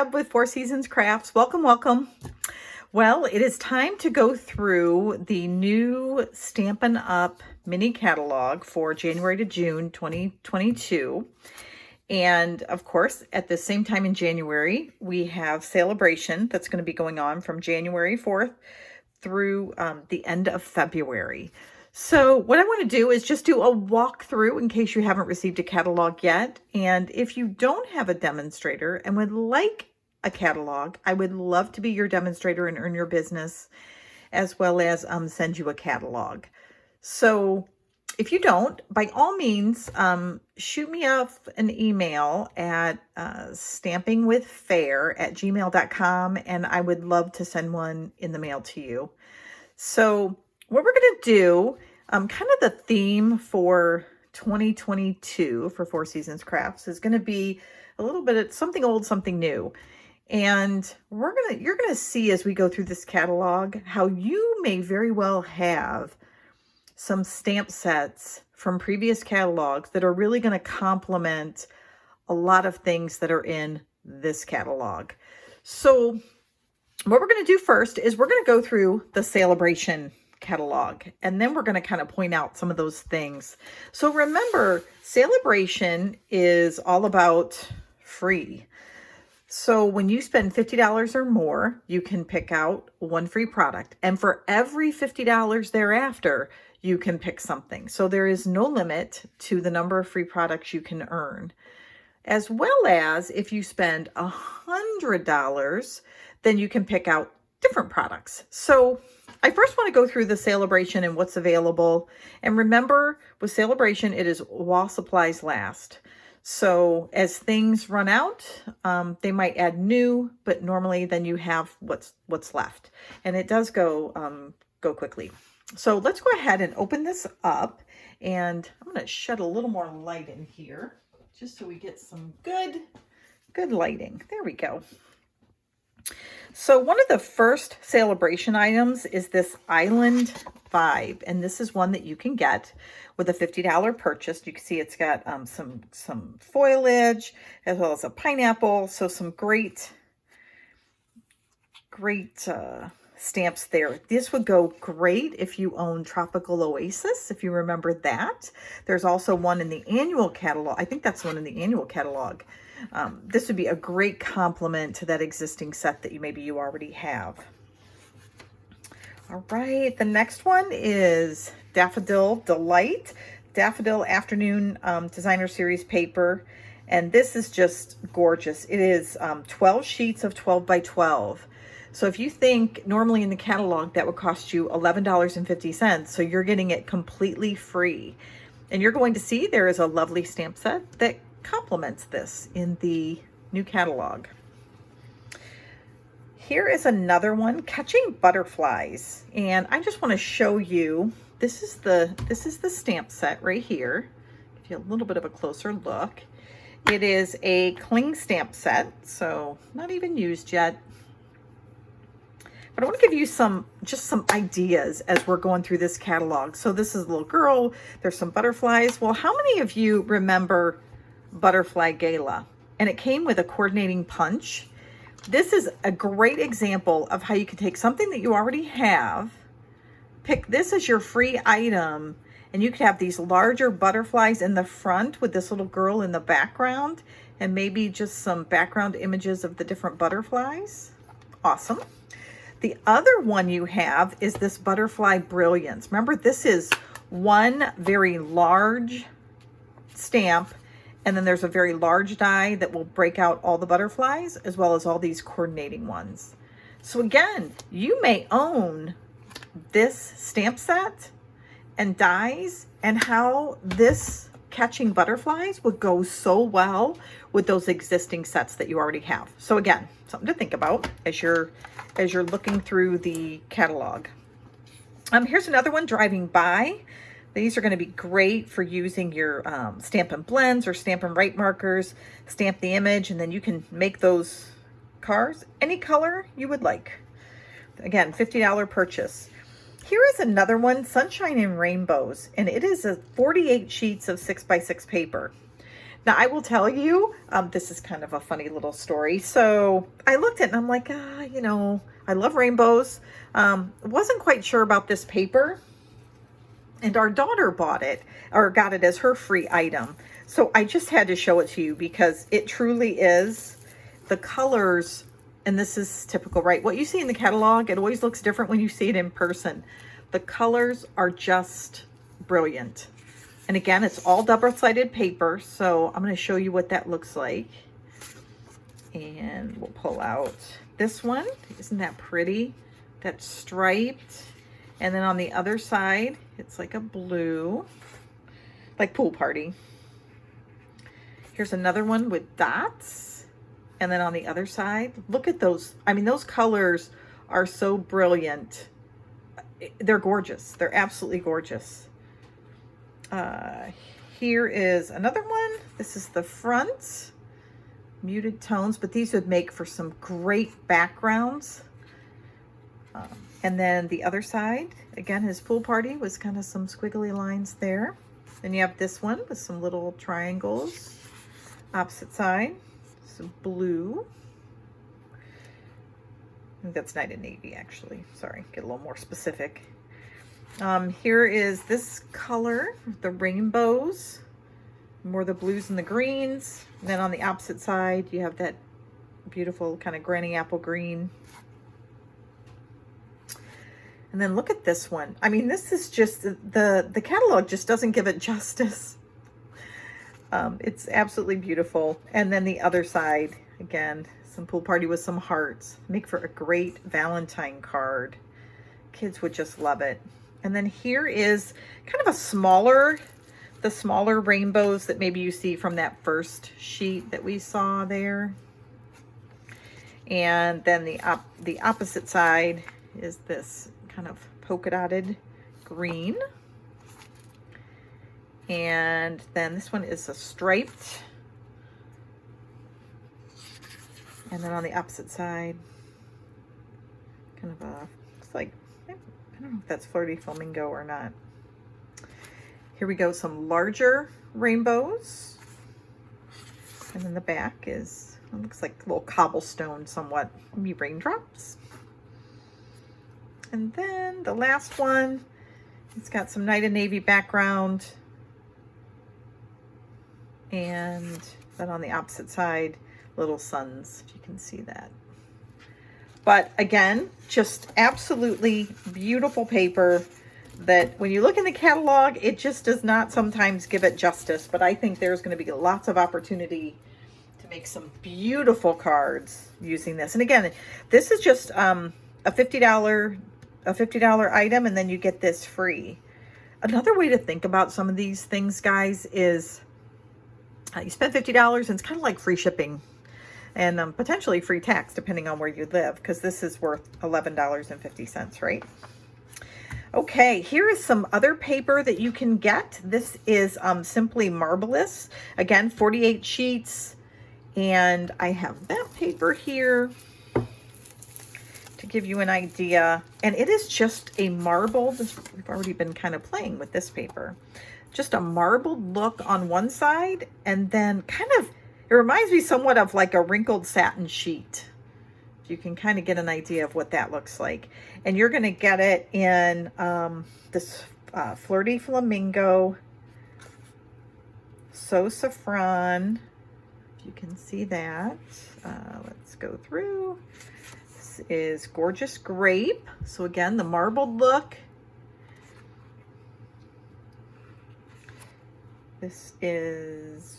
Deb with Four Seasons Crafts. Welcome, welcome. Well, it is time to go through the new Stampin' Up! Mini catalog for January to June 2022. And of course, at the same time in January, we have Sale-A-Bration that's going to be going on from January 4th through the end of February. So what I want to do is just do a walkthrough in case you haven't received a catalog yet. And if you don't have a demonstrator and would like a catalog, I would love to be your demonstrator and earn your business, as well as send you a catalog. So if you don't, by all means, shoot me off an email at stampingwithfair@gmail.com, and I would love to send one in the mail to you. So what we're going to do, kind of the theme for 2022 for Four Seasons Crafts is going to be a little bit of something old, something new. And you're going to see as we go through this catalog how you may very well have some stamp sets from previous catalogs that are really going to complement a lot of things that are in this catalog. So what we're going to do first is we're going to go through the Sale-A-Bration catalog, and then we're going to kind of point out some of those things. So remember, Sale-A-Bration is all about free. So when you spend $50 or more, you can pick out one free product. And for every $50 thereafter, you can pick something. So there is no limit to the number of free products you can earn. As well as if you spend $100, then you can pick out different products. So I first want to go through the Sale-A-Bration and what's available. And remember, with Sale-A-Bration, it is while supplies last. So as things run out, they might add new, but normally then you have what's left. And it does go quickly. So let's go ahead and open this up. And I'm going to shed a little more light in here just so we get some good lighting. There we go. So one of the first Sale-A-Bration items is this Island Vibe, and this is one that you can get with a $50 purchase. You can see it's got some foliage as well as a pineapple, so some great stamps there. This would go great if you own Tropical Oasis, if you remember that. There's also one in the annual catalog. I think that's one in the annual catalog. This would be a great complement to that existing set that maybe you already have. All right, the next one is Daffodil Delight, Daffodil Afternoon Designer Series paper. And this is just gorgeous. It is 12 sheets of 12 by 12. So if you think normally in the catalog that would cost you $11.50, so you're getting it completely free. And you're going to see there is a lovely stamp set that complements this in the new catalog. Here is another one, Catching Butterflies, and I just want to show you, this is the stamp set right here. Give you a little bit of a closer look. It is a cling stamp set, so not even used yet. But I want to give you just some ideas as we're going through this catalog. So this is a little girl, there's some butterflies. Well, how many of you remember Butterfly Gala? And it came with a coordinating punch. This is a great example of how you can take something that you already have, pick this as your free item, and you could have these larger butterflies in the front with this little girl in the background, and maybe just some background images of the different butterflies. Awesome. The other one you have is this Butterfly Brilliance. Remember, this is one very large stamp, and then there's a very large die that will break out all the butterflies as well as all these coordinating ones. So again, you may own this stamp set and dies, and how this Catching Butterflies would go so well with those existing sets that you already have. So again, something to think about as you're looking through the catalog. Here's another one, Driving By. These are going to be great for using your Stampin' Blends or Stampin' Write markers. Stamp the image, and then you can make those cars any color you would like. Again, $50 purchase. Here is another one, Sunshine and Rainbows, and it is a 48 sheets of 6x6 paper. Now, I will tell you, this is kind of a funny little story. So I looked at it and I'm like, you know, I love rainbows. Wasn't quite sure about this paper. And our daughter bought it or got it as her free item. So I just had to show it to you because it truly is the colors. And this is typical, right? What you see in the catalog, it always looks different when you see it in person. The colors are just brilliant. And again, it's all double-sided paper. So I'm going to show you what that looks like. And we'll pull out this one. Isn't that pretty? That's striped. And then on the other side, it's like a blue, like pool party. Here's another one with dots. And then on the other side, look at those. I mean, those colors are so brilliant. They're gorgeous. They're absolutely gorgeous. Here is another one. This is the front. Muted tones, but these would make for some great backgrounds. And then the other side, again, his pool party was kind of some squiggly lines there. Then you have this one with some little triangles. Opposite side, some blue. I think that's night and navy, actually. Sorry, get a little more specific. Here is this color, the rainbows, more the blues and the greens. And then on the opposite side, you have that beautiful kind of granny apple green. And then look at this one. I mean, this is just, the catalog just doesn't give it justice. It's absolutely beautiful. And then the other side, again, some pool party with some hearts. Make for a great Valentine card. Kids would just love it. And then here is kind of a smaller, the smaller rainbows that maybe you see from that first sheet that we saw there. And then the opposite side is this kind of polka dotted green. And then this one is a striped. And then on the opposite side, kind of a, it's like, I don't know if that's flirty flamingo or not. Here we go, some larger rainbows. And then the back is, it looks like a little cobblestone somewhat, maybe raindrops. And then the last one, it's got some night and navy background. And then on the opposite side, little suns, if you can see that. But again, just absolutely beautiful paper that when you look in the catalog, it just does not sometimes give it justice. But I think there's going to be lots of opportunity to make some beautiful cards using this. And again, this is just a $50 item, and then you get this free. Another way to think about some of these things, guys, is you spend $50 and it's kind of like free shipping and potentially free tax depending on where you live, because this is worth $11.50, right? Okay, here is some other paper that you can get. This is Simply Marvelous. Again, 48 sheets. And I have that paper here to give you an idea. And it is just a marbled, we've already been kind of playing with this paper. Just a marbled look on one side, and then kind of, it reminds me somewhat of like a wrinkled satin sheet. You can kind of get an idea of what that looks like. And you're going to get it in this Flirty Flamingo, So Saffron. If you can see that. Let's go through. This is Gorgeous Grape. So again, the marbled look. This is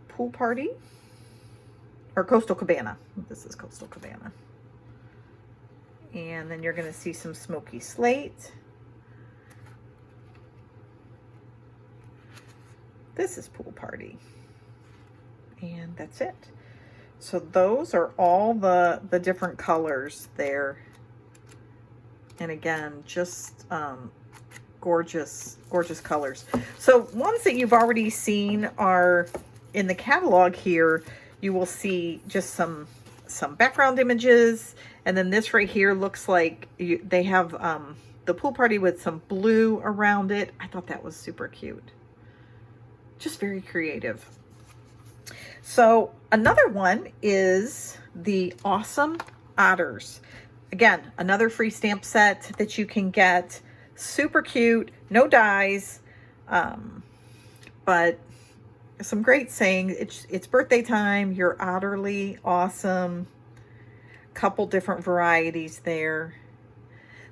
Pool Party, or Coastal Cabana. This is Coastal Cabana. And then you're going to see some Smoky Slate. This is Pool Party. And that's it. So those are all the different colors there. And again, just gorgeous, gorgeous colors. So ones that you've already seen are in the catalog here. You will see just some background images. And then this right here looks like they have the pool party with some blue around it. I thought that was super cute. Just very creative. So another one is the awesome Otters. Again, another free stamp set that you can get. Super cute, no dies, but some great saying. It's birthday time, you're utterly awesome. Couple different varieties there.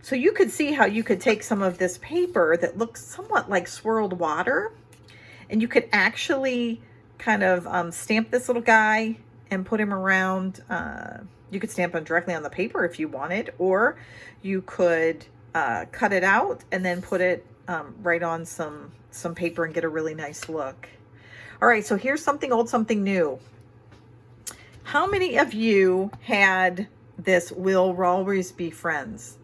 So you could see how you could take some of this paper that looks somewhat like swirled water, and you could actually kind of stamp this little guy and put him around. You could stamp him directly on the paper if you wanted, or you could cut it out and then put it right on some paper and get a really nice look. All right, so here's something old, something new. How many of you had this We'll Always Be Friends?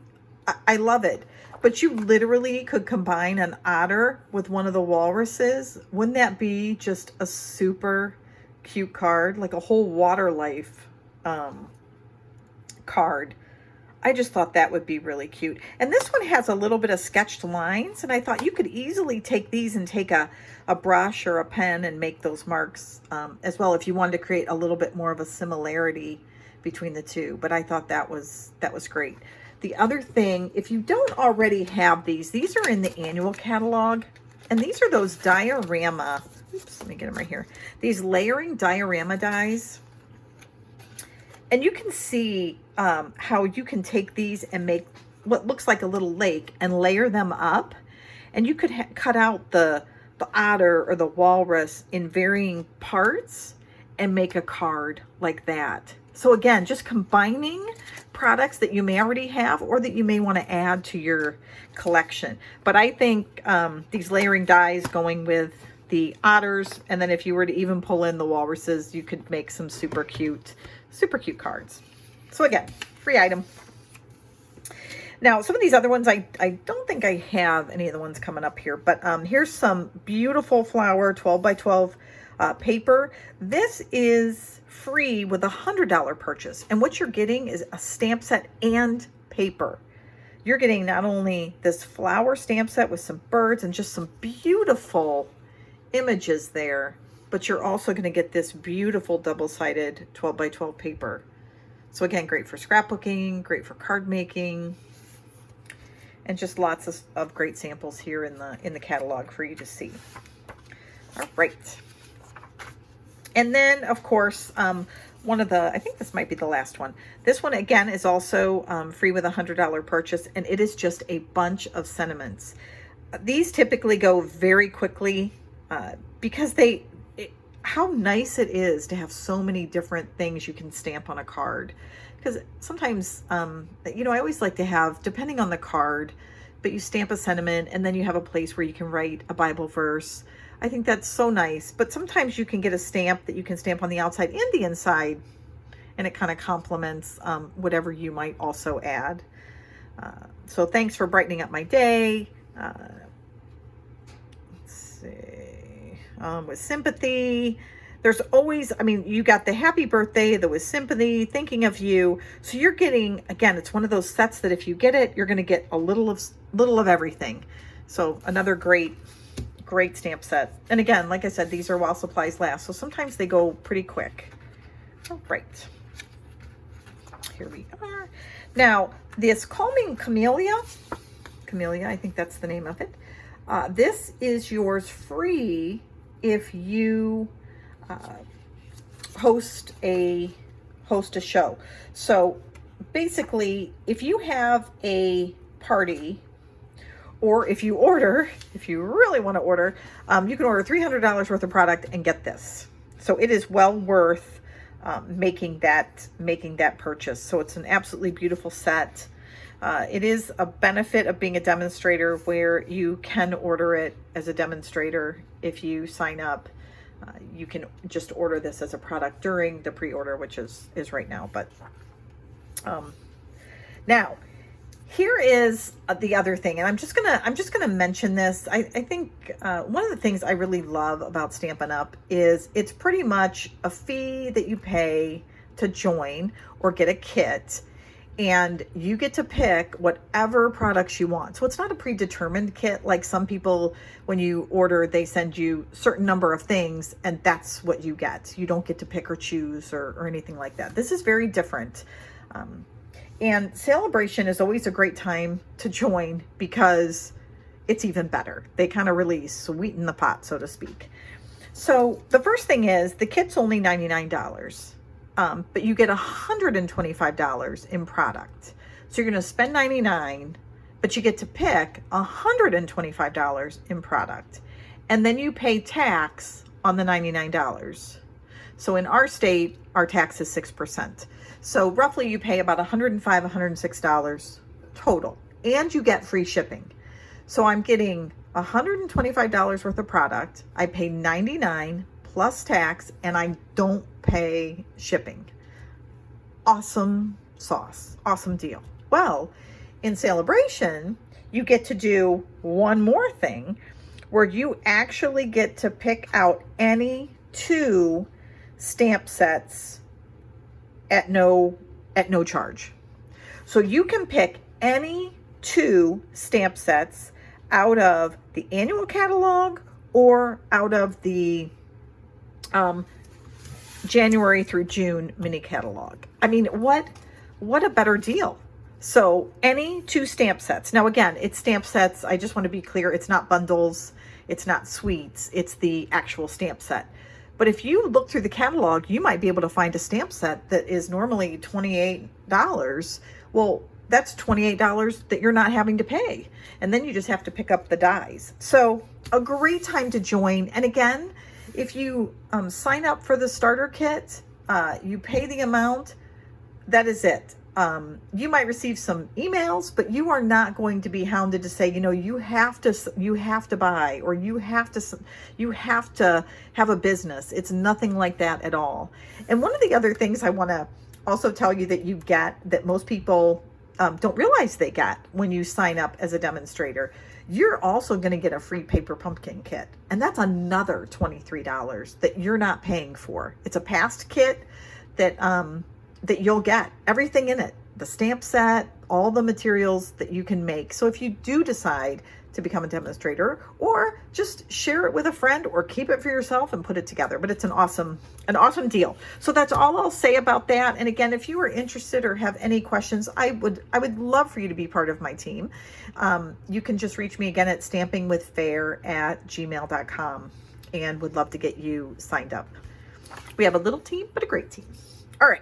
I love it. But you literally could combine an otter with one of the walruses. Wouldn't that be just a super cute card? Like a whole water life card. I just thought that would be really cute. And this one has a little bit of sketched lines, and I thought you could easily take these and take a brush or a pen and make those marks as well if you wanted to create a little bit more of a similarity between the two. But I thought that was great. The other thing, if you don't already have these are in the annual catalog, and these are those diorama, oops, let me get them right here, these layering diorama dies. And you can see how you can take these and make what looks like a little lake and layer them up. And you could cut out the otter or the walrus in varying parts and make a card like that. So again, just combining products that you may already have or that you may want to add to your collection. But I think these layering dies going with the otters, and then if you were to even pull in the walruses, you could make some super cute cards. So again, free item. Now, some of these other ones, I don't think I have any of the ones coming up here, but here's some beautiful flower 12 by 12 paper. This is free with a $100 purchase. And what you're getting is a stamp set and paper. You're getting not only this flower stamp set with some birds and just some beautiful images there, but you're also going to get this beautiful double-sided 12 by 12 paper. So again, great for scrapbooking, great for card making, and just lots of great samples here in the catalog for you to see. All right. And then, of course, one of the, I think this might be the last one. This one, again, is also free with a $100 purchase, and it is just a bunch of sentiments. These typically go very quickly because how nice it is to have so many different things you can stamp on a card. Because sometimes, you know, I always like to have, depending on the card, but you stamp a sentiment and then you have a place where you can write a Bible verse. I think that's so nice. But sometimes you can get a stamp that you can stamp on the outside and the inside, and it kind of complements whatever you might also add. So thanks for brightening up my day. Let's see, with sympathy. There's always, I mean, you got the happy birthday, there was sympathy, thinking of you. So you're getting, again, it's one of those sets that if you get it, you're going to get a little of everything. So another great stamp set. And again, like I said, these are while supplies last. So sometimes they go pretty quick. All right. Here we are. Now, this Calming Camellia, I think that's the name of it. This is yours free if you host a show. So basically, if you have a party, or if you really want to order, you can order $300 worth of product and get this. So it is well worth making that purchase. So it's an absolutely beautiful set. It is a benefit of being a demonstrator where you can order it as a demonstrator. If you sign up, you can just order this as a product during the pre-order, which is right now. But now here is the other thing, and I'm just gonna mention this. I think one of the things I really love about Stampin' Up! Is it's pretty much a fee that you pay to join or get a kit. and you get to pick whatever products you want. So it's not a predetermined kit like some people, when you order, they send you a certain number of things and that's what you get. You don't get to pick or choose or anything like that. This is very different. And Sale-A-Bration is always a great time to join because it's even better. They kind of really sweeten the pot, so to speak. So the first thing is the kit's only $99, but you get $125 in product. So you're going to spend $99, but you get to pick $125 in product. And then you pay tax on the $99. So in our state, our tax is 6%. So roughly you pay about $105, $106 total, and you get free shipping. So I'm getting $125 worth of product. I pay $99 plus tax, and I don't pay shipping. Awesome sauce, awesome deal. Well, in Sale-A-Bration, you get to do one more thing where you actually get to pick out any 2 stamp sets at no charge. So you can pick any 2 stamp sets out of the annual catalog or out of the January through June mini catalog. I mean, what a better deal. So any 2 stamp sets. Now again, it's stamp sets. I just want to be clear. It's not bundles. It's not suites. It's the actual stamp set. But if you look through the catalog, you might be able to find a stamp set that is normally $28. Well, that's $28 that you're not having to pay. And then you just have to pick up the dies. So a great time to join. And again, if you sign up for the starter kit, you pay the amount, that is it. You might receive some emails, but you are not going to be hounded to say, you know, you have to buy, or you have to have a business. It's nothing like that at all. And one of the other things I want to also tell you that you get that most people don't realize they get when you sign up as a demonstrator, you're also going to get a free paper pumpkin kit. And that's another $23 that you're not paying for. It's a past kit that you'll get everything in it, the stamp set, all the materials that you can make. So if you do decide to become a demonstrator, or just share it with a friend, or keep it for yourself and put it together, but it's an awesome deal. So that's all I'll say about that. And again, if you are interested or have any questions, I would love for you to be part of my team. You can just reach me again at stampingwithfair@gmail.com, and would love to get you signed up. We have a little team, but a great team. All right.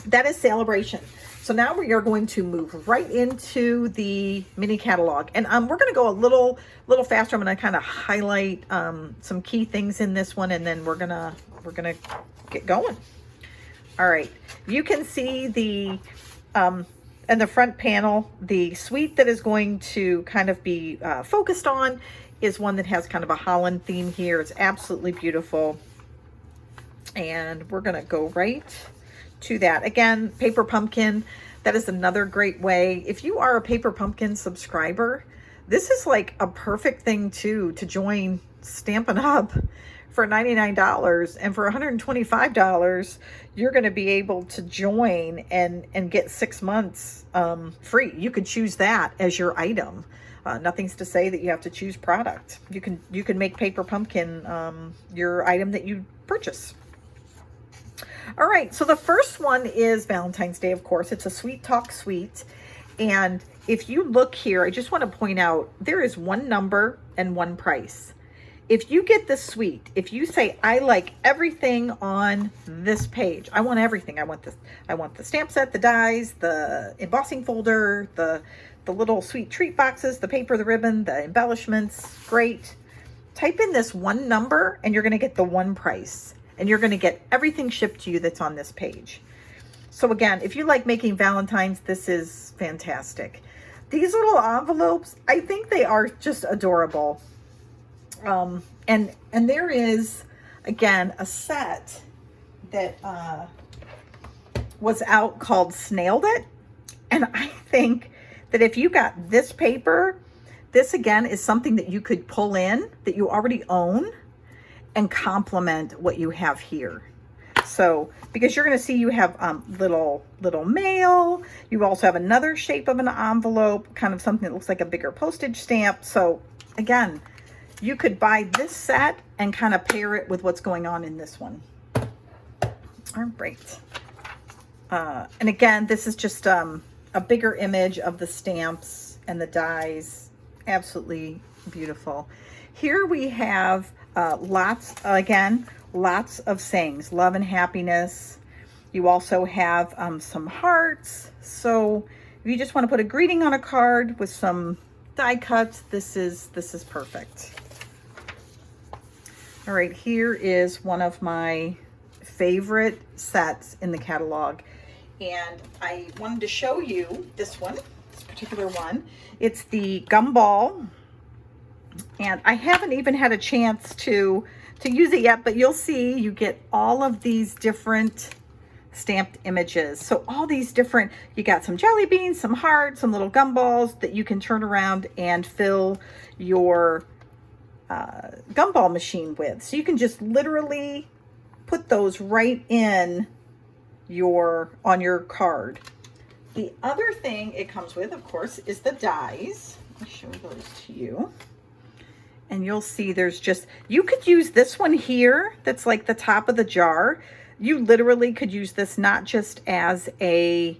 That is Sale-A-Bration. So now we are going to move right into the mini catalog, and we're going to go a little faster. I'm going to kind of highlight some key things in this one, and then we're gonna get going. All right, you can see the in the front panel, the suite that is going to kind of be focused on is one that has kind of a Holland theme here. It's absolutely beautiful, and we're going to go right to that. Again, paper pumpkin, that is another great way. If you are a paper pumpkin subscriber, this is like a perfect thing to join Stampin' Up! For $99, and for $125, you're going to be able to join and get 6 months free. You could choose that as your item. Nothing's to say that you have to choose product. You can make paper pumpkin your item that you purchase. All right, so the first one is Valentine's Day, of course. It's a Sweet Talk Suite. And if you look here, I just want to point out, there is one number and one price. If you get the suite, if you say, I like everything on this page, I want everything. I want the stamp set, the dies, the embossing folder, the little sweet treat boxes, the paper, the ribbon, the embellishments, great. Type in this one number and you're going to get the one price. And you're going to get everything shipped to you that's on this page. So again, if you like making Valentines, this is fantastic. These little envelopes, I think they are just adorable. And there is, again, a set that was out called Snailed It. And I think that if you got this paper, this again is something that you could pull in that you already own and complement what you have here. So, because you're going to see you have little mail. You also have another shape of an envelope, kind of something that looks like a bigger postage stamp. So again, you could buy this set and kind of pair it with what's going on in this one. All right. And again, this is just a bigger image of the stamps and the dies. Absolutely beautiful. Here we have lots of sayings, love and happiness. You also have some hearts. So if you just want to put a greeting on a card with some die cuts, this is perfect. All right, here is one of my favorite sets in the catalog. And I wanted to show you this one, this particular one. It's the gumball. And I haven't even had a chance to use it yet, but you'll see you get all of these different stamped images. So all these different, you got some jelly beans, some hearts, some little gumballs that you can turn around and fill your gumball machine with. So you can just literally put those right in on your card. The other thing it comes with, of course, is the dies. I'll show those to you. And you'll see there's just, you could use this one here that's like the top of the jar. You literally could use this not just as a,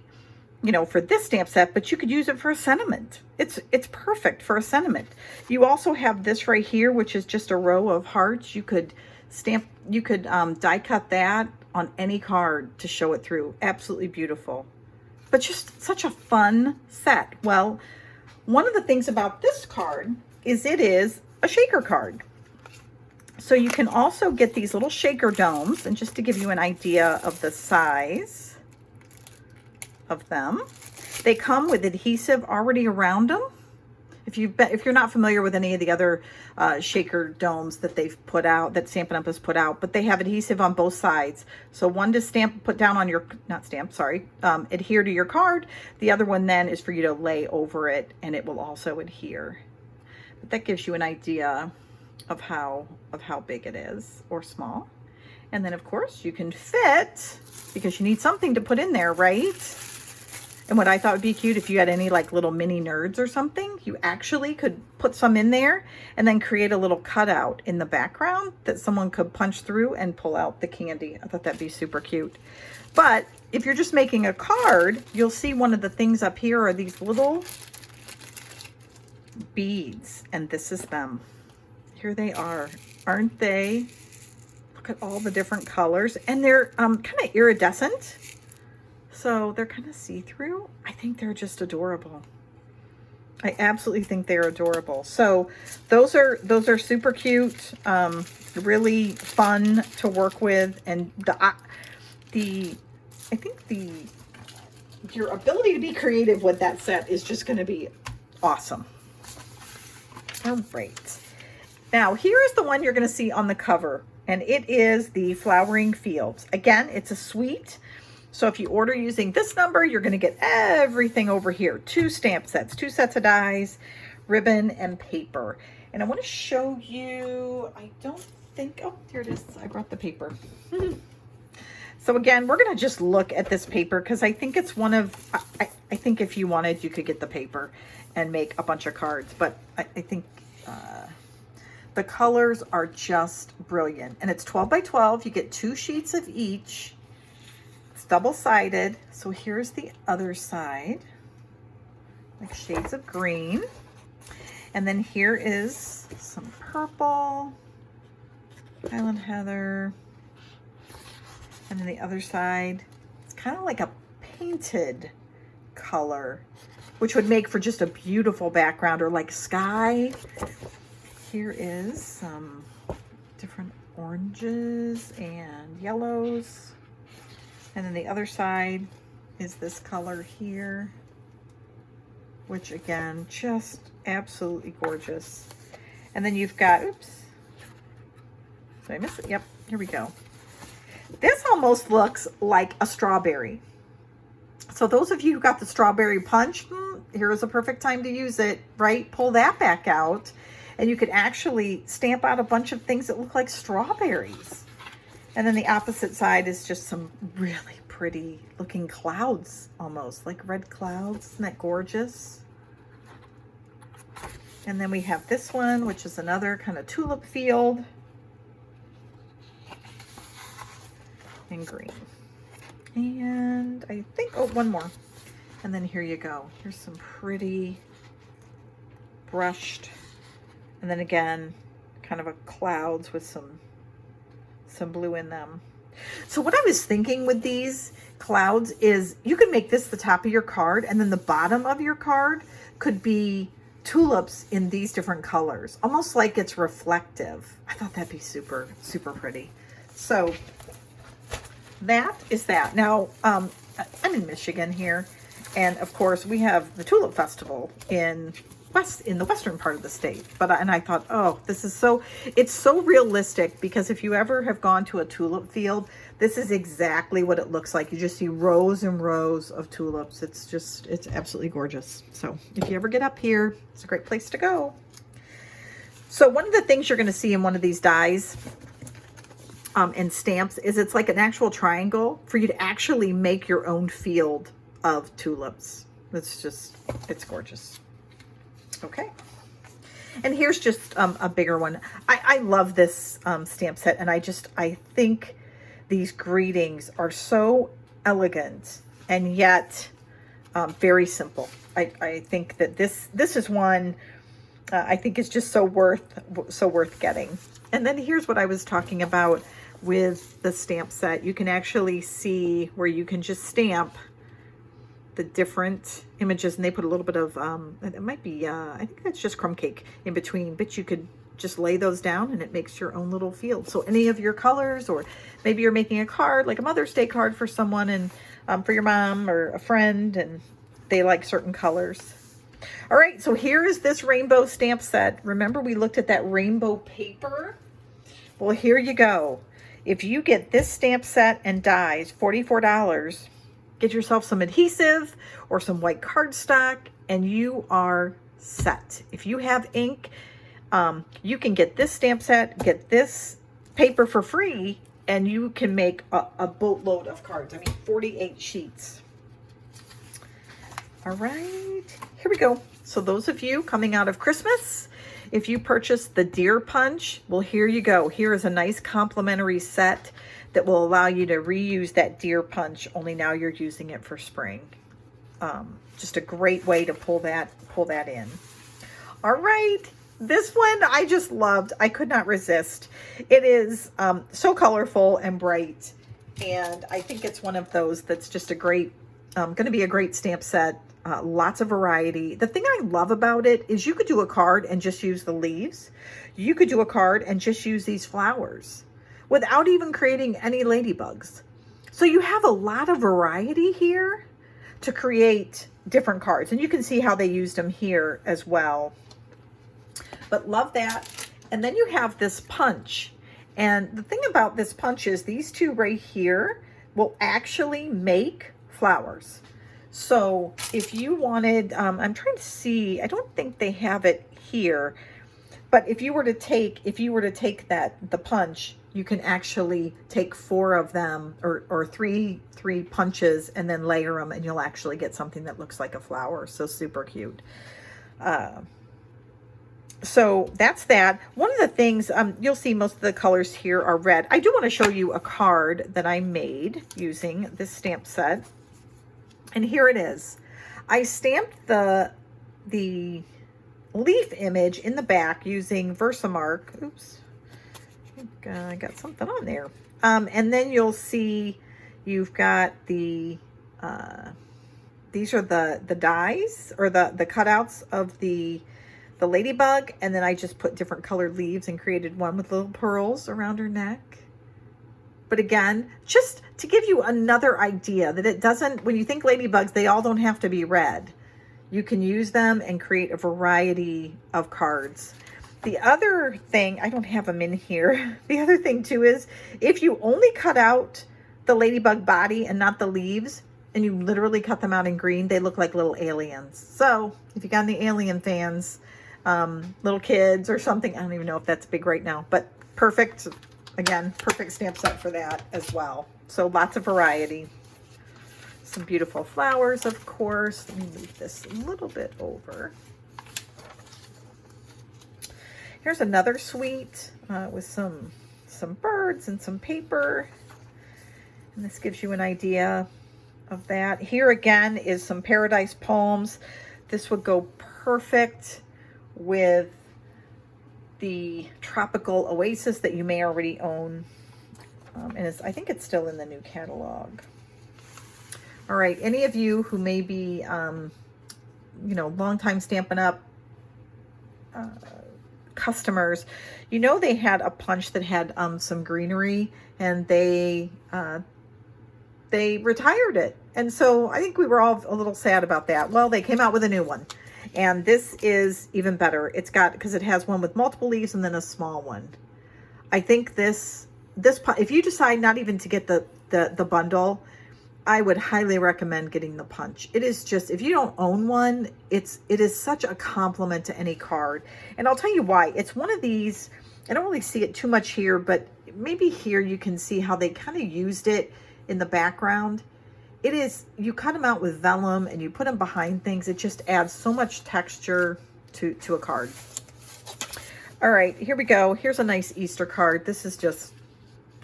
for this stamp set, but you could use it for a sentiment. It's perfect for a sentiment. You also have this right here, which is just a row of hearts. You could die cut that on any card to show it through. Absolutely beautiful. But just such a fun set. Well, one of the things about this card is it is a shaker card. So you can also get these little shaker domes, and just to give you an idea of the size of them, they come with adhesive already around them. If you're not familiar with any of the other shaker domes that they've put out, that Stampin' Up! Has put out, but they have adhesive on both sides. So one to put down on your, adhere to your card. The other one then is for you to lay over it, and it will also adhere. But that gives you an idea of how big it is, or small. And then of course you can fit, because you need something to put in there, right? And what I thought would be cute, if you had any like little mini nerds or something, you actually could put some in there and then create a little cutout in the background that someone could punch through and pull out the candy. I thought that'd be super cute. But if you're just making a card, you'll see one of the things up here are these little beads, and this is them. Here they are. Aren't they? Look at all the different colors, and they're kind of iridescent. So they're kind of see-through. I think they're just adorable. I absolutely think they're adorable. So those are super cute, really fun to work with, and I think your ability to be creative with that set is just going to be awesome. All right. Now here is the one you're going to see on the cover, and it is the Flowering Fields. Again, it's a suite. So if you order using this number, you're going to get everything over here. 2 stamp sets, 2 sets of dies, ribbon, and paper. And I want to show you, I don't think, oh, here it is. I brought the paper. So again, we're going to just look at this paper because I think it's one of, I think if you wanted, you could get the paper and make a bunch of cards. But I think the colors are just brilliant. And it's 12 by 12. You get 2 sheets of each. Double-sided. So here's the other side, like shades of green, and then here is some purple, Highland Heather, and then the other side, it's kind of like a painted color, which would make for just a beautiful background, or like sky. Here is some different oranges and yellows. And then the other side is this color here, which again, just absolutely gorgeous. And then you've got, oops, did I miss it? Yep, here we go. This almost looks like a strawberry. So those of you who got the strawberry punch, here is a perfect time to use it, right? Pull that back out, and you could actually stamp out a bunch of things that look like strawberries. And then the opposite side is just some really pretty looking clouds, almost like red clouds. Isn't that gorgeous? And then we have this one, which is another kind of tulip field in green. And I think, oh, one more. And then here you go. Here's some pretty brushed, and then again, kind of a clouds with some blue in them. So what I was thinking with these clouds is you could make this the top of your card, and then the bottom of your card could be tulips in these different colors, almost like it's reflective. I thought that'd be super, super pretty. So that is that. Now, I'm in Michigan here, and of course we have the Tulip Festival in the western part of the state. And I thought, oh, this is it's so realistic, because if you ever have gone to a tulip field, this is exactly what it looks like. You just see rows and rows of tulips. It's absolutely gorgeous. So if you ever get up here, it's a great place to go. So one of the things you're going to see in one of these dies and stamps is it's like an actual triangle for you to actually make your own field of tulips. It's gorgeous. Okay. And here's just a bigger one. I love this stamp set, and I think these greetings are so elegant and yet very simple. I think that this is one I think is just so worth getting. And then here's what I was talking about with the stamp set. You can actually see where you can just stamp the different images, and they put a little bit of it might be I think that's just crumb cake in between, but you could just lay those down and it makes your own little field. So any of your colors, or maybe you're making a card like a Mother's Day card for someone, and for your mom or a friend, and they like certain colors. All right, so here is this rainbow stamp set. Remember we looked at that rainbow paper? Well, here you go. If you get this stamp set and dies, $44, get yourself some adhesive or some white cardstock, and you are set. If you have ink, you can get this stamp set, get this paper for free, and you can make a boatload of cards. I mean, 48 sheets. All right, here we go. So those of you coming out of Christmas, if you purchase the Deer Punch, well, here you go. Here is a nice complimentary set that will allow you to reuse that Deer Punch, only now you're using it for spring. Just a great way to pull that in. All right, this one I just loved. I could not resist. It is so colorful and bright, and I think it's one of those that's just a great, going to be a great stamp set. Lots of variety. The thing I love about it is you could do a card and just use the leaves. You could do a card and just use these flowers without even creating any ladybugs. So you have a lot of variety here to create different cards. And you can see how they used them here as well. But love that. And then you have this punch. And the thing about this punch is these two right here will actually make flowers. So if you wanted, I'm trying to see, I don't think they have it here, but if you were to take the punch, you can actually take 4 of them or three punches and then layer them, and you'll actually get something that looks like a flower. So super cute. So that's that. One of the things, you'll see most of the colors here are red. I do want to show you a card that I made using this stamp set. And here it is. I stamped the leaf image in the back using Versamark. Oops, I got something on there. And then you'll see you've got the, these are the dies or the cutouts of the ladybug. And then I just put different colored leaves and created one with little pearls around her neck. But again, just to give you another idea that it doesn't, when you think ladybugs, they all don't have to be red. You can use them and create a variety of cards. The other thing, I don't have them in here. The other thing too is if you only cut out the ladybug body and not the leaves, and you literally cut them out in green, they look like little aliens. So if you got any alien fans, little kids or something, I don't even know if that's big right now, but perfect again, perfect stamp set for that as well. So lots of variety. Some beautiful flowers, of course. Let me move this a little bit over. Here's another suite with some birds and some paper. And this gives you an idea of that. Here again is some paradise palms. This would go perfect with the tropical oasis that you may already own. And I think it's still in the new catalog. All right, any of you who may be, you know, long time Stampin' Up! Customers, you know they had a punch that had some greenery, and they retired it. And so I think we were all a little sad about that. Well, they came out with a new one. And this is even better. It's got, because it has one with multiple leaves and then a small one. I think this if you decide not even to get the bundle, I would highly recommend getting the punch. It is just, if you don't own one, it is such a compliment to any card. And I'll tell you why. It's one of these, I don't really see it too much here, but maybe here you can see how they kind of used it in the background. It is, you cut them out with vellum and you put them behind things. It just adds so much texture to a card. All right, here we go. Here's a nice Easter card. This is just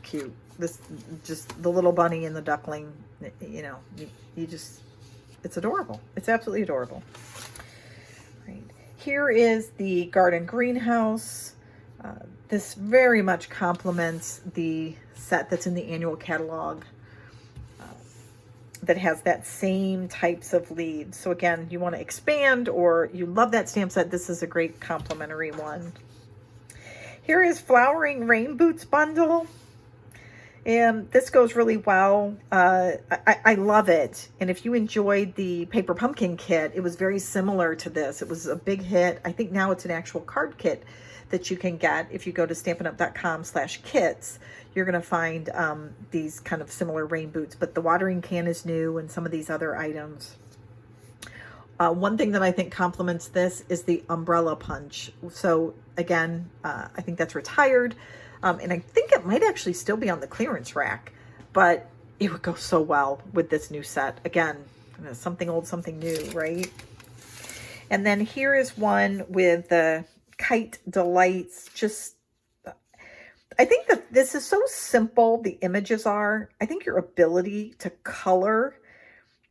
cute. This, just the little bunny and the duckling, you know, you just, it's adorable. It's absolutely adorable. Right. Here is the garden greenhouse. This very much complements the set that's in the annual catalog that has that same types of leaves. So again, you want to expand or you love that stamp set, this is a great complimentary one. Here is Flowering Rain Boots bundle. And this goes really well. I love it. And if you enjoyed the Paper Pumpkin kit, it was very similar to this. It was a big hit. I think now it's an actual card kit that you can get. If you go to stampinup.com/kits, you're going to find these kind of similar rain boots. But the watering can is new and some of these other items. One thing that I think complements this is the umbrella punch. So again, I think that's retired. And I think it might actually still be on the clearance rack, but it would go so well with this new set. Again, something old, something new, right? And then here is one with the Kite Delights. Just, I think that this is so simple, the images are. I think your ability to color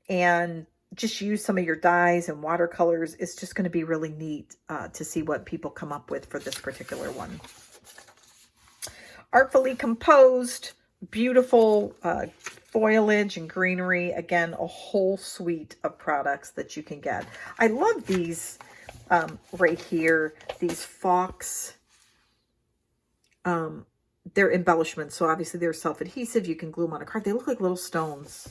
and just use some of your dyes and watercolors is just going to be really neat to see what people come up with for this particular one. Artfully composed, beautiful foliage and greenery. Again, a whole suite of products that you can get. I love these right here, these fox. They're embellishments, so obviously they're self-adhesive. You can glue them on a card. They look like little stones.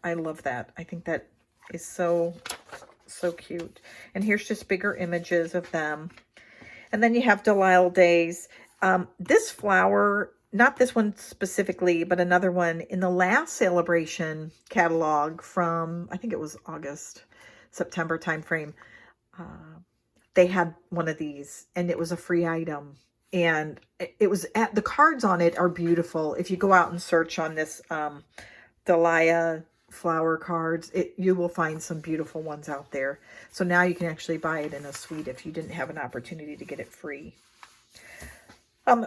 I love that. I think that is so cute. And here's just bigger images of them. And then you have Delilah Days. This flower, not this one specifically, but another one in the last Sale-A-Bration catalog from, I think it was August, September timeframe. They had one of these and it was a free item. And it was the cards on it are beautiful. If you go out and search on this Delilah flower cards, you will find some beautiful ones out there. So now you can actually buy it in a suite if you didn't have an opportunity to get it free.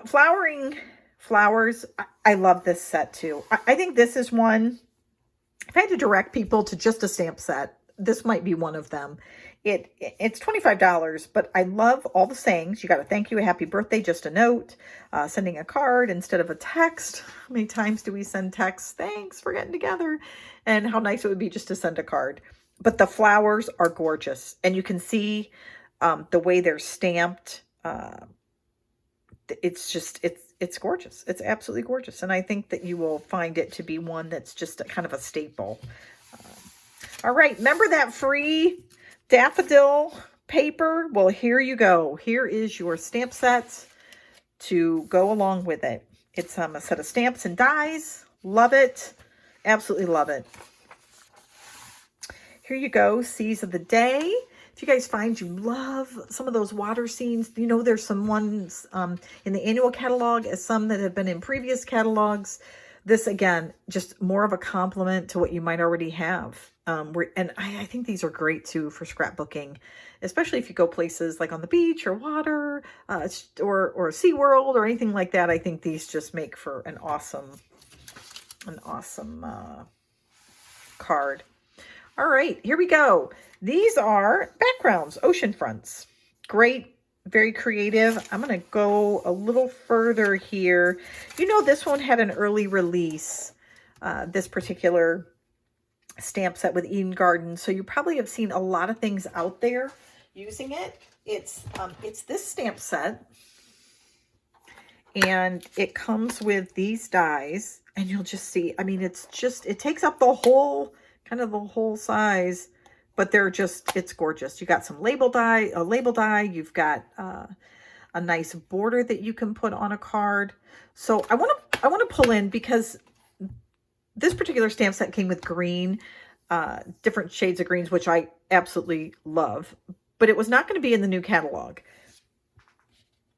Flowering flowers, I love this set too. I think this is one, if I had to direct people to just a stamp set, this might be one of them. It's $25, but I love all the sayings. You got a thank you, a happy birthday, just a note, sending a card instead of a text. How many times do we send texts? Thanks for getting together. And how nice it would be just to send a card. But the flowers are gorgeous. And you can see the way they're stamped. It's gorgeous. It's absolutely gorgeous. And I think that you will find it to be one that's just kind of a staple. All right. Remember that free daffodil paper? Well, here you go. Here is your stamp set to go along with it. It's a set of stamps and dies. Love it. Absolutely love it. Here you go. Seas of the Day. If if you guys find you love some of those water scenes, you know, there's some ones in the annual catalog as some that have been in previous catalogs. This, again, just more of a compliment to what you might already have. And I think these are great, too, for scrapbooking, especially if you go places like on the beach or water or SeaWorld or anything like that. I think these just make for an awesome card. All right, here we go. These are backgrounds, ocean fronts. Great, very creative. I'm going to go a little further here. You know, this one had an early release, this particular stamp set with Eden Garden. So you probably have seen a lot of things out there using it. It's this stamp set, and it comes with these dies, and you'll just see, I mean, it takes up the whole, kind of the whole size, but it's gorgeous. You got some a label die. You've got a nice border that you can put on a card. So I want to pull in, because this particular stamp set came with green, different shades of greens, which I absolutely love, but it was not going to be in the new catalog.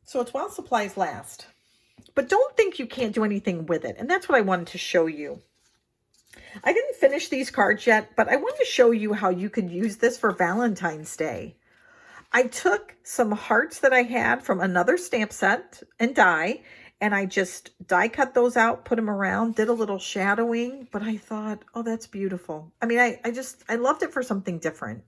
So it's while supplies last. But don't think you can't do anything with it. And that's what I wanted to show you. I didn't finish these cards yet, but I wanted to show you how you could use this for Valentine's Day. I took some hearts that I had from another stamp set and die, and I just die cut those out, put them around, did a little shadowing, but I thought, oh, that's beautiful. I mean, I loved it for something different.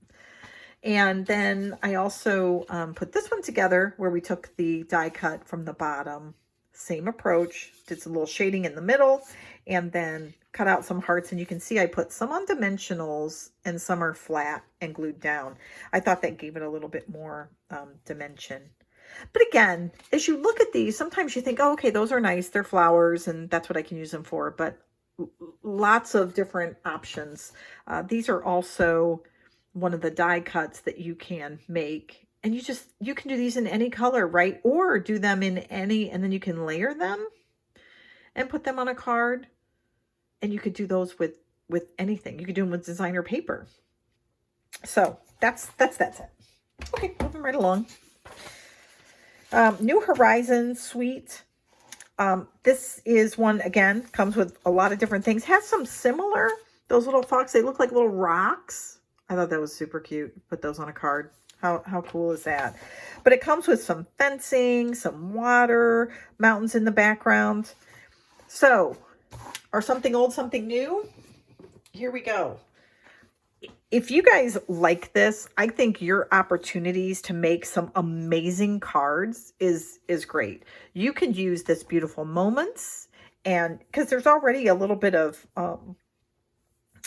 And then I also put this one together where we took the die cut from the bottom. Same approach, did some little shading in the middle, and then cut out some hearts. And you can see I put some on dimensionals and some are flat and glued down. I thought that gave it a little bit more dimension. But again, as you look at these, sometimes you think, oh, okay, those are nice. They're flowers and that's what I can use them for. But lots of different options. These are also one of the die cuts that you can make. And you can do these in any color, right? Or do them in any, and then you can layer them and put them on a card. And you could do those with anything. You could do them with designer paper. So that's it. Okay, moving right along. New Horizons Suite. This is one, again, comes with a lot of different things. Has some similar, those little fox, they look like little rocks. I thought that was super cute. Put those on a card. How cool is that? But it comes with some fencing, some water, mountains in the background. So, or something old, something new. Here we go. If you guys like this, I think your opportunities to make some amazing cards is great. You can use this beautiful moments, and because there's already a little bit of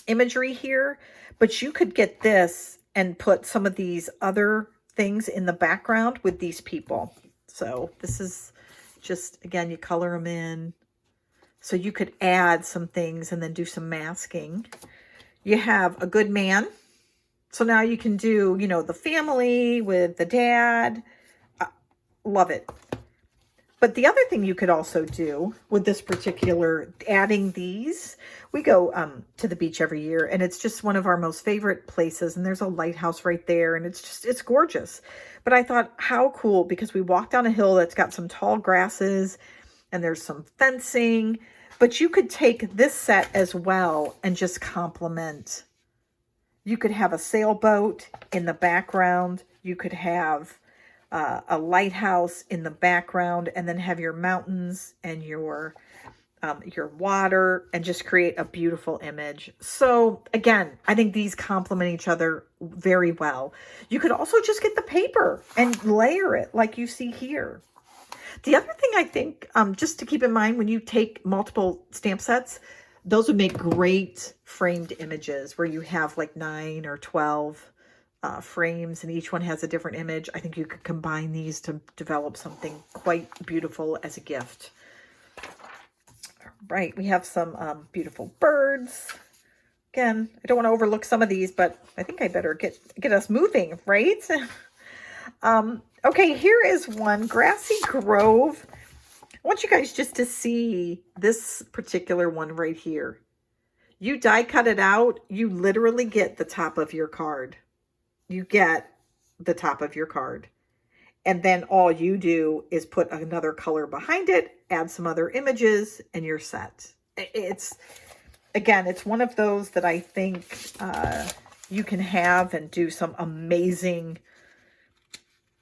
imagery here, but you could get this and put some of these other things in the background with these people. So this is just, again, you color them in. So you could add some things and then do some masking. You have a good man. So now you can do, you know, the family with the dad. Love it. But the other thing you could also do with this particular, adding these, we go to the beach every year, and it's just one of our most favorite places. And there's a lighthouse right there, and it's gorgeous. But I thought, how cool, because we walk down a hill that's got some tall grasses, and there's some fencing. But you could take this set as well and just complement. You could have a sailboat in the background. You could have a lighthouse in the background, and then have your mountains and your water, and just create a beautiful image. So again, I think these complement each other very well. You could also just get the paper and layer it like you see here. The other thing I think, just to keep in mind, when you take multiple stamp sets, those would make great framed images where you have like 9 or 12 frames, and each one has a different image. I think you could combine these to develop something quite beautiful as a gift. All right, we have some beautiful birds. Again, I don't want to overlook some of these, but I think I better get us moving, right? Okay, here is one, Grassy Grove. I want you guys just to see this particular one right here. You die cut it out, you literally get the top of your card. You get the top of your card. And then all you do is put another color behind it, add some other images, and you're set. It's, again, it's one of those that I think you can have and do some amazing,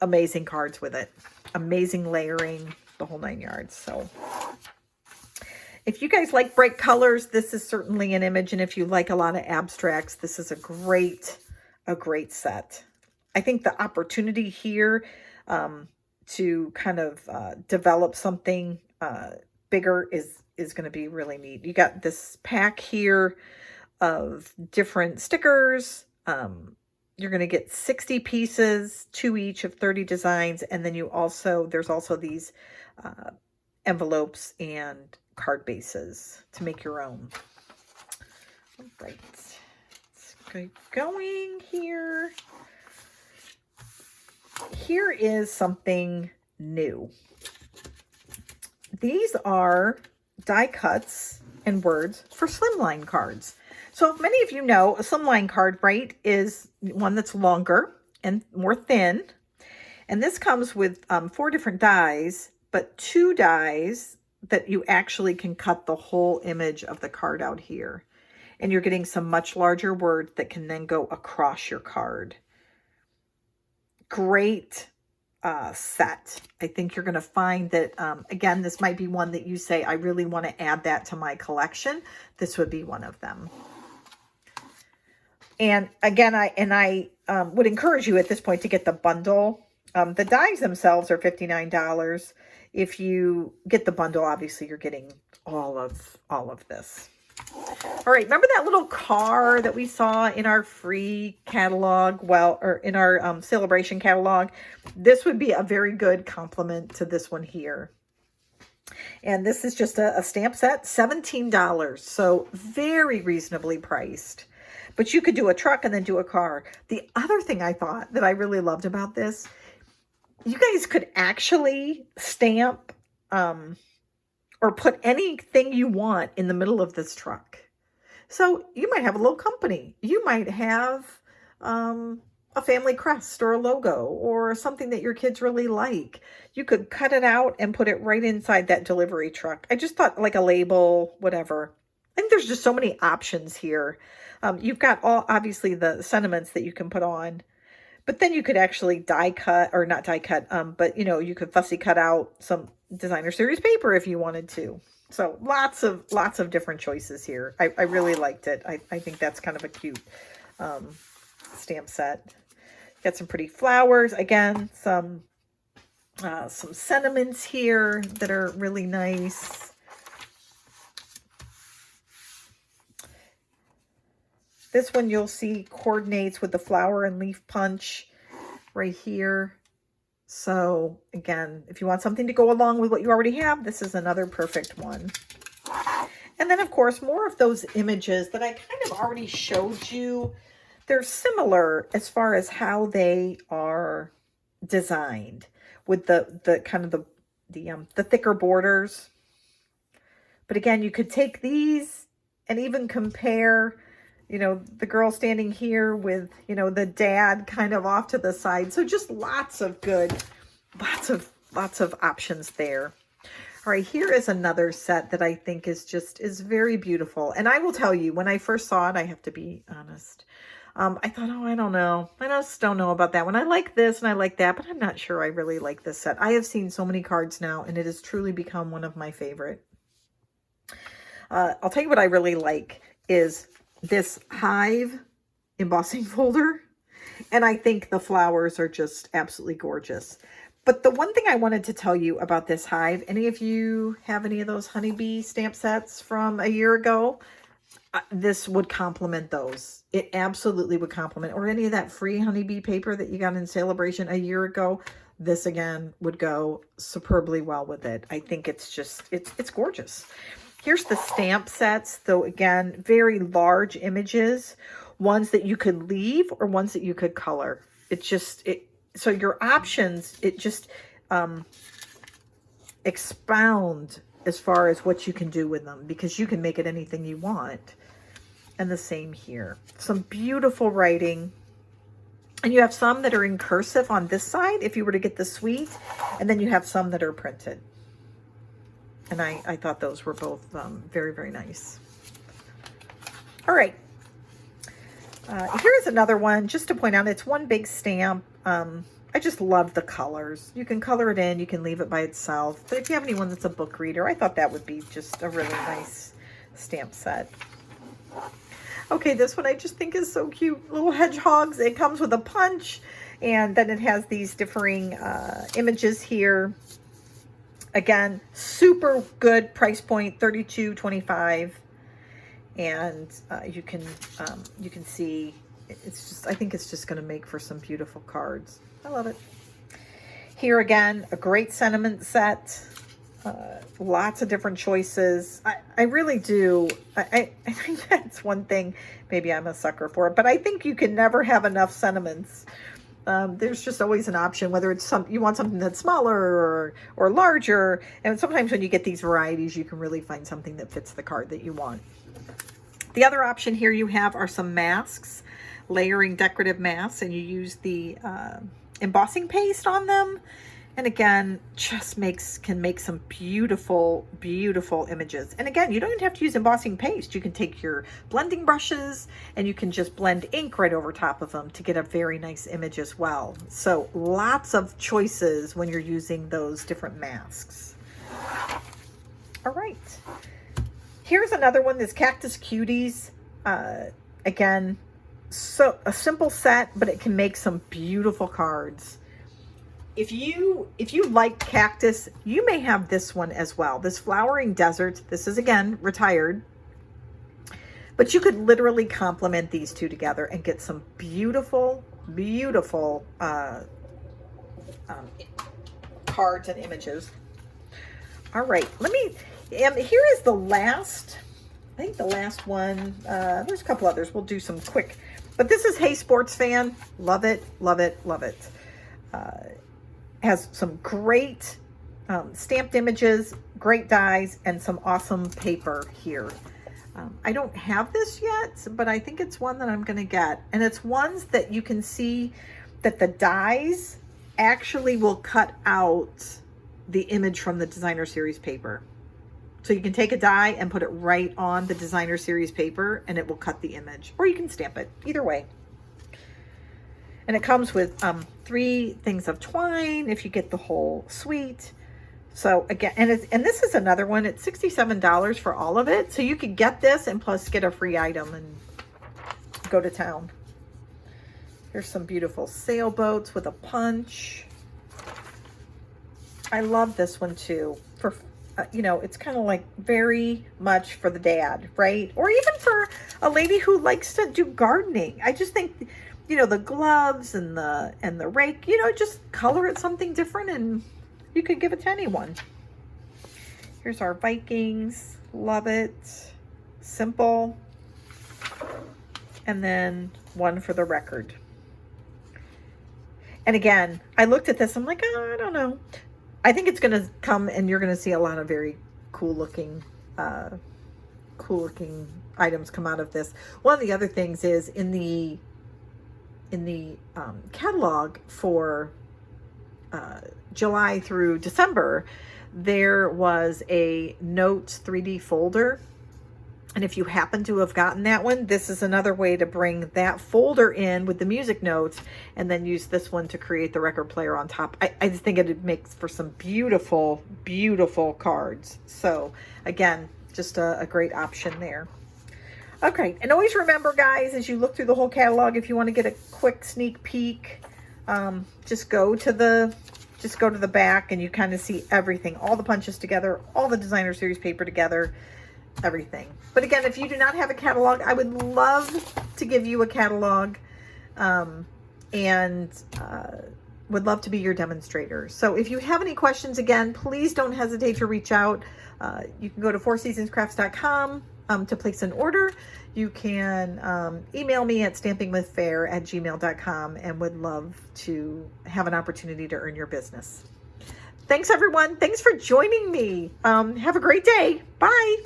amazing cards with it. Amazing layering, the whole 9 yards. So if you guys like bright colors, this is certainly an image. And if you like a lot of abstracts, this is a great set. I think the opportunity here to kind of develop something bigger is going to be really neat. You got this pack here of different stickers. You're going to get 60 pieces, 2 each of 30 designs. And then there's also these envelopes and card bases to make your own. All right, let's get going here. Here is something new. These are die cuts and words for Slimline cards. So many of you know a Slimline card, right, is one that's longer and more thin. And this comes with 4 different dies, but 2 dies that you actually can cut the whole image of the card out here. And you're getting some much larger words that can then go across your card. Great set. I think you're going to find that, again, this might be one that you say, I really want to add that to my collection. This would be one of them. And again, I would encourage you at this point to get the bundle. The dies themselves are $59. If you get the bundle, obviously you're getting all of this. All right, remember that little car that we saw in our free catalog? Well, or in our Sale-A-Bration catalog. This would be a very good complement to this one here. And this is just a stamp set, $17. So very reasonably priced. But you could do a truck and then do a car. The other thing I thought that I really loved about this, you guys could actually stamp or put anything you want in the middle of this truck. So you might have a little company. You might have a family crest or a logo or something that your kids really like. You could cut it out and put it right inside that delivery truck. I just thought like a label, whatever. I think there's just so many options here. You've got obviously the sentiments that you can put on, but then you could actually die cut, or not die cut, but you could fussy cut out some designer series paper if you wanted to. So lots of different choices here. I really liked it. I think that's kind of a cute stamp set. Got some pretty flowers. Again, some sentiments here that are really nice. This one you'll see coordinates with the flower and leaf punch right here. So again, if you want something to go along with what you already have, this is another perfect one. And then of course, more of those images that I kind of already showed you. They're similar as far as how they are designed with the kind of the thicker borders. But again, you could take these and even compare, the girl standing here with, the dad kind of off to the side. So just lots of options there. All right, here is another set that I think is very beautiful. And I will tell you, when I first saw it, I have to be honest, I thought, I don't know. I just don't know about that one. I like this and I like that, but I'm not sure I really like this set. I have seen so many cards now, and it has truly become one of my favorite. I'll tell you what I really like is this hive embossing folder. And I think the flowers are just absolutely gorgeous. But the one thing I wanted to tell you about this hive, any of you have any of those honeybee stamp sets from a year ago? This would complement those. It absolutely would complement. Or any of that free honeybee paper that you got in Sale-A-Bration a year ago. This again would go superbly well with it. I think it's gorgeous. Here's the stamp sets. Though again, very large images. Ones that you could leave or ones that you could color. So your options, expound as far as what you can do with them, because you can make it anything you want. And the same here. Some beautiful writing. And you have some that are in cursive on this side if you were to get the suite, and then you have some that are printed. And I thought those were both very, very nice. All right. Here's another one, just to point out, it's one big stamp. I just love the colors. You can color it in, you can leave it by itself. But if you have anyone that's a book reader, I thought that would be just a really nice stamp set. Okay, this one I just think is so cute. Little hedgehogs. It comes with a punch, and then it has these differing images here. Again, super good price point, $32.25. And you can see it's just, I think it's just going to make for some beautiful cards. I love it. Here again, a great sentiment set. Lots of different choices. I really do. I think that's one thing. Maybe I'm a sucker for it, but I think you can never have enough sentiments. There's just always an option, whether it's you want something that's smaller or larger. And sometimes when you get these varieties, you can really find something that fits the card that you want. The other option here you have are some masks, layering decorative masks, and you use the embossing paste on them. And again, just can make some beautiful, beautiful images. And again, you don't even have to use embossing paste. You can take your blending brushes and you can just blend ink right over top of them to get a very nice image as well. So lots of choices when you're using those different masks. All right. Here's another one, this Cactus Cuties. Again, so a simple set, but it can make some beautiful cards. If you like cactus, you may have this one as well. This Flowering Desert. This is, again, retired. But you could literally complement these two together and get some beautiful, beautiful cards and images. All right, here is the last, I think the last one. There's a couple others. We'll do some quick. But this is Hey Sports Fan. Love it, love it, love it. Has some great stamped images, great dies, and some awesome paper here. I don't have this yet, but I think it's one that I'm going to get. And it's ones that you can see that the dies actually will cut out the image from the designer series paper. So you can take a die and put it right on the designer series paper and it will cut the image, or you can stamp it, either way. And it comes with 3 things of twine if you get the whole suite. So again, and this is another one. It's $67 for all of it. So you could get this and plus get a free item and go to town. Here's some beautiful sailboats with a punch. I love this one too. For you know, it's kind of like very much for the dad, right? Or even for a lady who likes to do gardening. I just think, you know, the gloves and the rake, you know, just color it something different and you could give it to anyone. Here's our Vikings. Love it. Simple. And then one for the record. And again, I looked at this. I'm like, oh, I don't know. I think it's going to come and you're going to see a lot of very cool looking items come out of this. One of the other things is in the catalog for July through December, there was a Notes 3D folder. And if you happen to have gotten that one, this is another way to bring that folder in with the music notes and then use this one to create the record player on top. I just think it makes for some beautiful, beautiful cards. So again, just a great option there. Okay, and always remember, guys, as you look through the whole catalog, if you want to get a quick sneak peek, just go to the back and you kind of see everything, all the punches together, all the designer series paper together, everything. But again, if you do not have a catalog, I would love to give you a catalog and would love to be your demonstrator. So if you have any questions, again, please don't hesitate to reach out. You can go to fourseasonscrafts.com to place an order. You can email me at stampingwithfair@gmail.com and would love to have an opportunity to earn your business. Thanks, everyone. Thanks for joining me. Have a great day. Bye.